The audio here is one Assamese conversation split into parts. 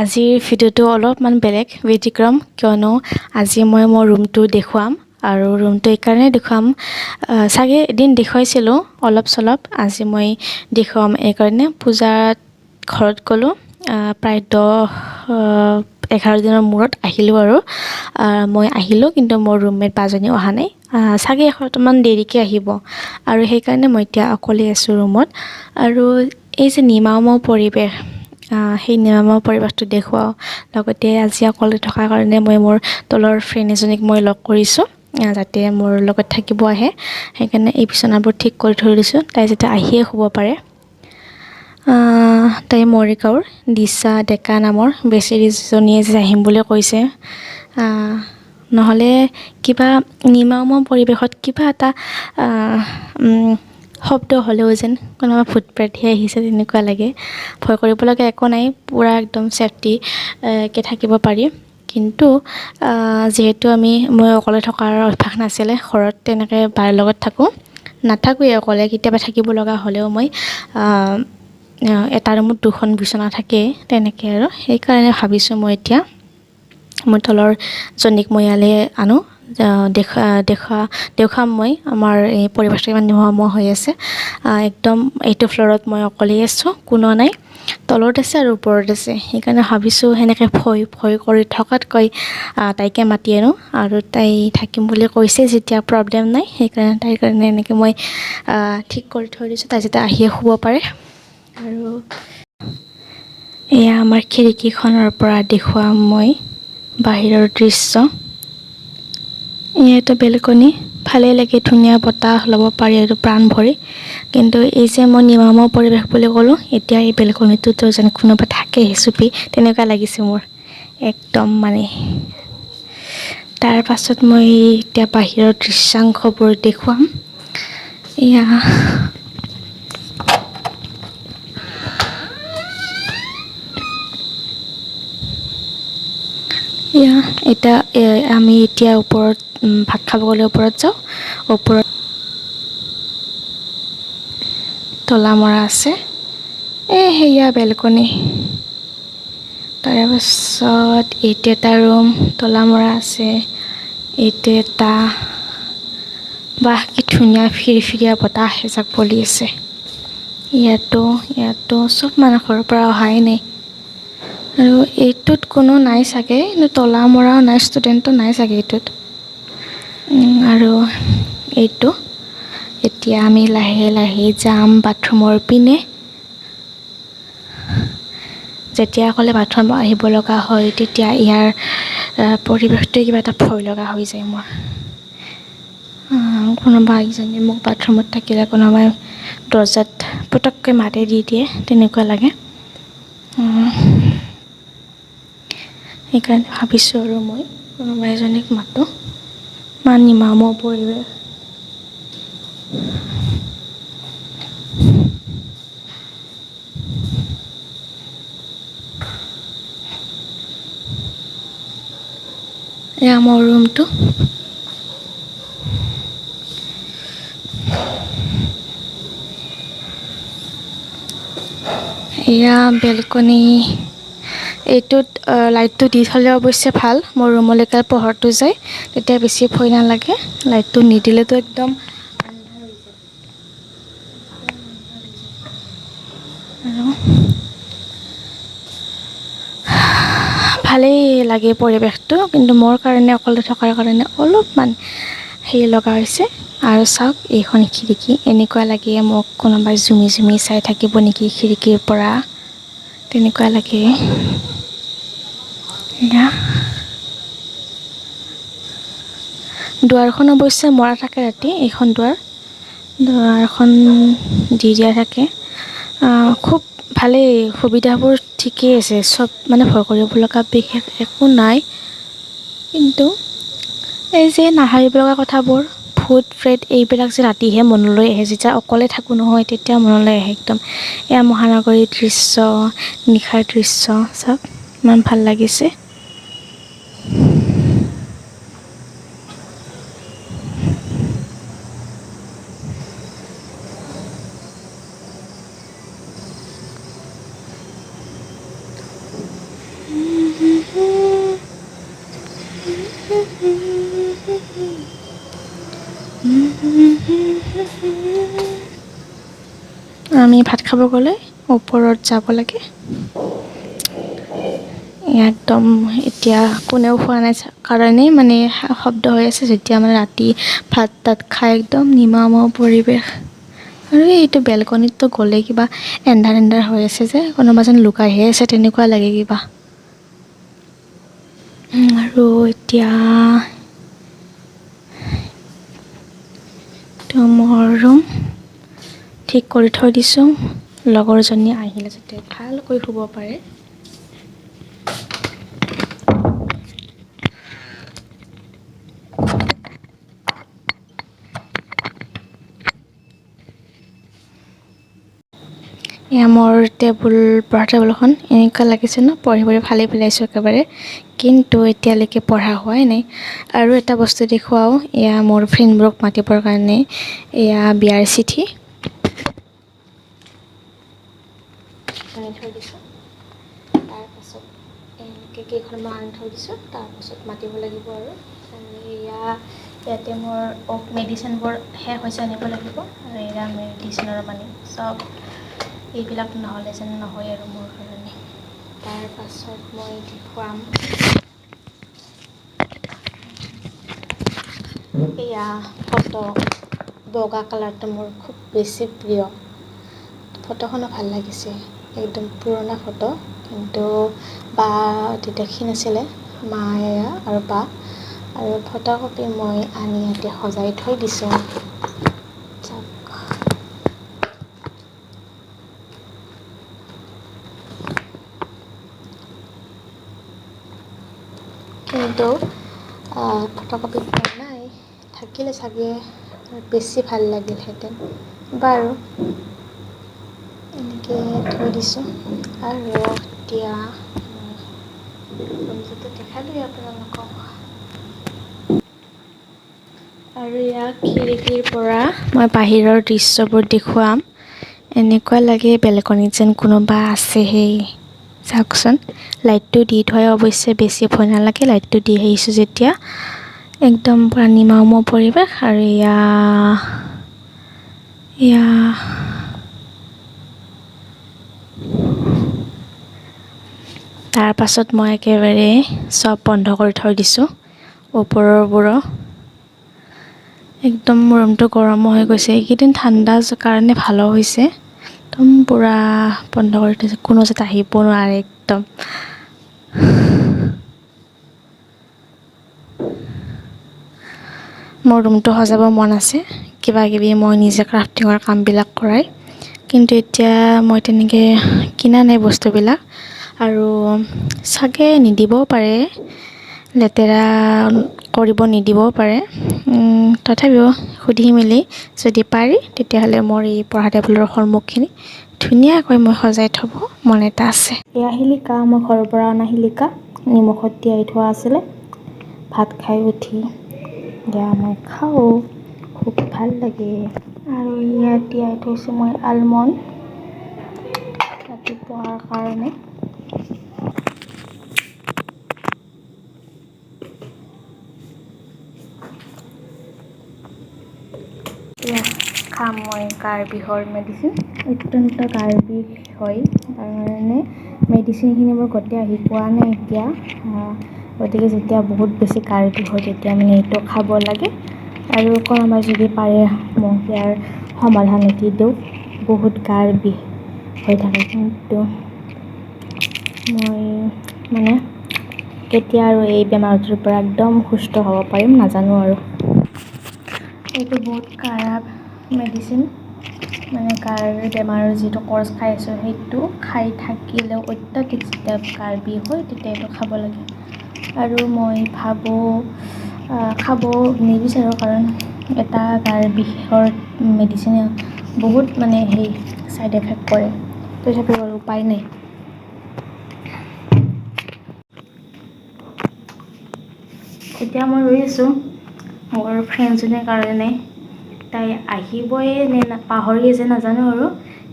আজিৰ ভিডিঅ'টো অলপমান বেলেগ ব্যতিক্ৰম কিয়নো আজি মই মোৰ ৰুমটো দেখুৱাম আৰু ৰুমটো এইকাৰণে দেখুৱাম চাগে এদিন দেখুৱাইছিলোঁ অলপ চলপ আজি মই দেখুৱাম এইকাৰণে পূজাত ঘৰত গ'লোঁ প্ৰায় 10-11 দিনৰ মূৰত আহিলোঁ আৰু মই আহিলোঁ কিন্তু মোৰ ৰুমমেট বাজনী অহা নাই চাগে এসপ্তাহমান দেৰিকৈ আহিব আৰু সেইকাৰণে মই এতিয়া অকলে আছোঁ ৰুমত আৰু এই যে নিমাওমা পৰিৱেশ সেই নিৰাময় পৰিৱেশটো দেখুৱাওঁ লগতে আজি অকলে থকাৰ কাৰণে মই মোৰ তলৰ ফ্ৰেণ্ড এজনীক মই লগ কৰিছোঁ যাতে মোৰ লগত থাকিব আহে সেইকাৰণে এই বিচনাবোৰ ঠিক কৰি থৈ দিছোঁ তাই যাতে আহিয়ে শুব পাৰে তাই মৰিগাঁৱৰ দিশা ডেকা নামৰ বেচেৰীজনীয়ে যে আহিম বুলি কৈছে নহ'লে কিবা নিমাওমা পৰিৱেশত কিবা এটা শব্দ হ'লেও যেন কোনোবা ভূত প্ৰেতহে আহিছে তেনেকুৱা লাগে ভয় কৰিব লগা একো নাই পূৰা একদম ছেফটিকৈ থাকিব পাৰি কিন্তু যিহেতু মই অকলে থকাৰ অভ্যাস নাছিলে ঘৰত তেনেকৈ বাৰ লগত নাথাকোঁৱেই অকলে কেতিয়াবা থাকিব লগা হ'লেও মই এটা ৰুমত 2খন বিচনা থাকেই তেনেকৈ আৰু সেইকাৰণে ভাবিছোঁ মই এতিয়া মোৰ তলৰ জনীক মই ইয়ালৈ আনো দেখুৱাম মই আমাৰ এই পৰিৱেশটো ইমান নিমাওমা হৈ আছে একদম এইটো ফ্ল'ৰত মই অকলেই আছোঁ কোনো নাই তলত আছে আৰু ওপৰত আছে সেইকাৰণে ভাবিছোঁ সেনেকৈ ভয় কৰি থকাতকৈ তাইকে মাতি আনো আৰু তাই থাকিম বুলি কৈছে যেতিয়া প্ৰব্লেম নাই সেইকাৰণে তাইৰ কাৰণে এনেকৈ মই ঠিক কৰি থৈ দিছোঁ তাই যাতে আহিয়ে শুব পাৰে আৰু এয়া আমাৰ খিৰিকীখনৰ পৰা দেখুৱাম মই বাহিৰৰ দৃশ্য এয়া এটা বেলকনি ভালেই লাগে ধুনীয়া বতাহ ল'ব পাৰি আৰু প্ৰাণ ভৰি কিন্তু এই যে মই নিমাওমা পৰিৱেশ বুলি ক'লোঁ এতিয়া এই বেলকনিটোতো যেন কোনোবা থাকে চুপি তেনেকুৱা লাগিছে মোৰ একদম মানে তাৰ পাছত মই এতিয়া বাহিৰৰ দৃশ্যাংশবোৰ দেখুৱাম এয়া এতিয়া আমি এতিয়া ওপৰত ভাত খাব গ'লে ওপৰত যাওঁ ওপৰত তলা মৰা আছে সেয়া বেলকনি তাৰপাছত এইটো এটা ৰুম তলা মৰা আছে এইটো এটা বাহ কি ধুনীয়া ফিৰফিৰীয়া বতাহ এজাক বলি আছে ইয়াতো চব মানুহ ঘৰৰ পৰা অহাই নাই আৰু এইটোত কোনো নাই চাগে কিন্তু তলা মৰাও নাই ষ্টুডেণ্টো নাই চাগে এইটোত আৰু এইটো এতিয়া আমি লাহে লাহে যাম বাথৰুমৰ পিনে যেতিয়া অকলে বাথৰুম আহিব লগা হয় তেতিয়া ইয়াৰ পৰিৱেশটোৱে কিবা এটা ভয় লগা হৈ যায় মোৰ কোনোবা এজনে মোক বাথৰুমত থাকিলে কোনোবাই দৰ্জাত পটককৈ মাতে দি দিয়ে তেনেকুৱা লাগে সেইকাৰণে ভাবিছোঁ আৰু মই কোনোবা এজনীক মাতোঁ ইমান নিমাওমা পৰিৱেশ এয়া মোৰ ৰুমটো এয়া বেলকনি এইটোত লাইটটো দি থ'লে অৱশ্যে ভাল মোৰ ৰুমলৈকে পোহৰটো যায় তেতিয়া বেছি ভয় নালাগে লাইটটো নিদিলেতো একদম আৰু ভালেই লাগে পৰিৱেশটো কিন্তু মোৰ কাৰণে অকলে থকাৰ কাৰণে অলপমান হেৰি লগা হৈছে আৰু চাওক এইখন খিৰিকী এনেকুৱা লাগে মোক কোনোবাই জুমি জুমি চাই থাকিব নেকি খিৰিকীৰ পৰা তেনেকুৱা লাগে দুৱাৰখন অৱশ্যে মৰা থাকে ৰাতি এইখন দুৱাৰখন দি দিয়া থাকে খুব ভালেই সুবিধাবোৰ ঠিকেই আছে চব মানে ভয় কৰিব লগা বিশেষ একো নাই কিন্তু এই যে নাভাবিব লগা কথাবোৰ ভূত প্ৰেত এইবিলাক যে ৰাতিহে মনলৈ আহে যেতিয়া অকলে থাকোঁ নহয় তেতিয়া মনলৈ আহে একদম এয়া মহানগৰীৰ দৃশ্য নিশাৰ দৃশ্য চাওক ইমান ভাল লাগিছে আমি ভাত খাব গ'লে ওপৰত যাব লাগে। একদম এতিয়া কোনেও খোৱা নাই কাৰণে মানে শব্দ হৈ আছে, যেতিয়া মানে ৰাতি ভাত তাত খাই একদম নিমাও পৰিৱেশ। আৰু এইটো বেলকনিততো গ'লে কিবা এন্ধাৰ এন্ধাৰ হৈ আছে যে কোনোবা যেন লুকাইহে আছে তেনেকুৱা লাগে কিবা। আৰু এতিয়া মোৰ ৰুম ঠিক কৰি থৈ দিছোঁ, লগৰজনী আহিলে যাতে ভালকৈ শুব পাৰে। এয়া মোৰ পঢ়া টেবুলখন এনেকুৱা লাগিছে ন, পঢ়ি ভালেই পেলাইছোঁ একেবাৰে, কিন্তু এতিয়ালৈকে পঢ়া হোৱাই নাই। আৰু এটা বস্তু দেখুৱাওঁ, এয়া মোৰ ফ্ৰেণ্ডবোৰক মাতিবৰ কাৰণে এয়া বিয়াৰ চিঠি আনি থৈ দিছোঁ। তাৰপাছত এনেকৈ কেইখনমান আনি থৈ দিছোঁ, তাৰপাছত মাতিব লাগিব। আৰু এয়া ইয়াতে মোৰ মেডিচিনবোৰ শেষ হৈছে, আনিব লাগিব। আৰু এয়া মেডিচিনৰ মানে চব এইবিলাক নহ'লে যেন নহয় আৰু মোৰ কাৰণে। তাৰপাছত মই দেখুৱাম এয়া ফটো, বগা কালাৰটো মোৰ খুব বেছি প্ৰিয়। ফটোখনো ভাল লাগিছে, একদম পুৰণা ফটো, কিন্তু বা তেতিয়া ক্ষীণ আছিলে, মায়ে আৰু বা, আৰু ফটোকপি মই আনি ইয়াতে সজাই থৈ দিছোঁ। কিন্তু ফটোকপি পোৱা নাই, থাকিলে চাগে বেছি ভাল লাগিলহেঁতেন। বাৰু এনেকৈ থৈ দিছোঁ। আৰু এতিয়া ৰুমটোতো দেখালোঁৱেই আপোনালোকক। আৰু ইয়াক খিৰিকীৰ পৰা মই বাহিৰৰ দৃশ্যবোৰ দেখুৱাম। এনেকুৱা লাগে বেলকনিত যেন কোনোবা আছেহেই। চাওকচোন, লাইটটো দি থৈ অৱশ্যে বেছি ভয় নালাগে, লাইটটো দি আহিছোঁ যেতিয়া। একদম পূৰা নিমাও পৰিৱেশ। আৰু এয়া তাৰপাছত মই একেবাৰে চব বন্ধ কৰি থৈ দিছোঁ, ওপৰৰবোৰো। একদম ৰুমটো গৰমো হৈ গৈছে, এইকেইদিন ঠাণ্ডা কাৰণে ভালো হৈছে। একদম পূৰা বন্ধ কৰি থৈছোঁ, কোনো যাতে আহিব নোৱাৰে একদম। মোৰ ৰুমটো সজাব মন আছে, কিবা কিবি মই নিজে ক্ৰাফটিঙৰ কামবিলাক কৰাই, কিন্তু এতিয়া মই তেনেকৈ কিনা নাই বস্তুবিলাক। আৰু চাগে নিদিবও পাৰে, লেতেৰা কৰিব নিদিবও পাৰে। তথাপিও সুধি মেলি যদি পাৰি, তেতিয়াহ'লে মোৰ এই পঢ়া টেবুলৰ সন্মুখখিনি ধুনীয়াকৈ মই সজাই থ'ব মন এটা আছে। এয়া শিলিখা, মই ঘৰৰ পৰা অনা শিলিখা, নিমখত তিয়াই থোৱা আছিলে। ভাত খাই উঠি এয়া মই খাওঁ, খুব ভাল লাগে। আৰু ইয়াত তিয়াই থৈছোঁ মই আলমণ্ড ৰাতিপুৱাৰ কাৰণে। খাম মই গাৰ বিষৰ মেডিচিন, অত্যন্ত গাৰ বিষ হয় কাৰণে মেডিচিনখিনি মোৰ গোটেই আহি পোৱা নাই এতিয়া। গতিকে যেতিয়া বহুত বেছি গাৰ বিষ হয় তেতিয়া মানে এইটো খাব লাগে। আৰু কোনোবাই যদি পাৰে মোক ইয়াৰ সমাধান এটি দিয়ক, বহুত গাৰ বিষ হৈ থাকে, কিন্তু মই মানে কেতিয়া আৰু এই বেমাৰটোৰ পৰা একদম সুস্থ হ'ব পাৰিম নাজানো। আৰু এইটো বহুত কাঢ়া মেডিচিন, মানে গাৰ বেমাৰৰ যিটো কৰ্চ খাই আছোঁ সেইটো খাই থাকিলেও অত্যাধিক যেতিয়া গাৰ বিষ হয় তেতিয়া এইটো খাব লাগে। আৰু মই ভাবোঁ খাব নিবিচাৰোঁ, কাৰণ এটা গাৰ বিষৰ মেডিচিনে বহুত মানে ছাইড এফেক্ট কৰে, তথাপিও আৰু উপায় নাই। এতিয়া মই ৰৈ আছোঁ মোৰ ফ্ৰেণ্ডজনীৰ কাৰণে, তাই আহিবই নে পাহৰিয়ে যে নাজানো আৰু,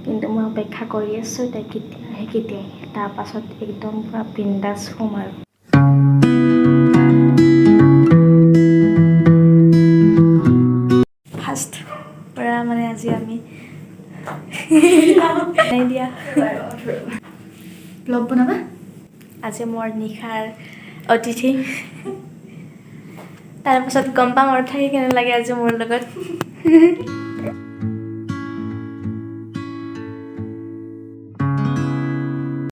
কিন্তু মই অপেক্ষা কৰি আছোঁ তাই কেতিয়া আহে। তাৰপাছত একদম পূৰা বিন্দাছ শুম আৰু। ফাৰ্ষ্ট পৰা মানে আজি আমি নাই দিয়া ব্লগ বনাবা আজি মোৰ নিশাৰ অতিথি তাৰপাছত গম পাম আৰু থাকি কেনে লাগে আজি মোৰ লগত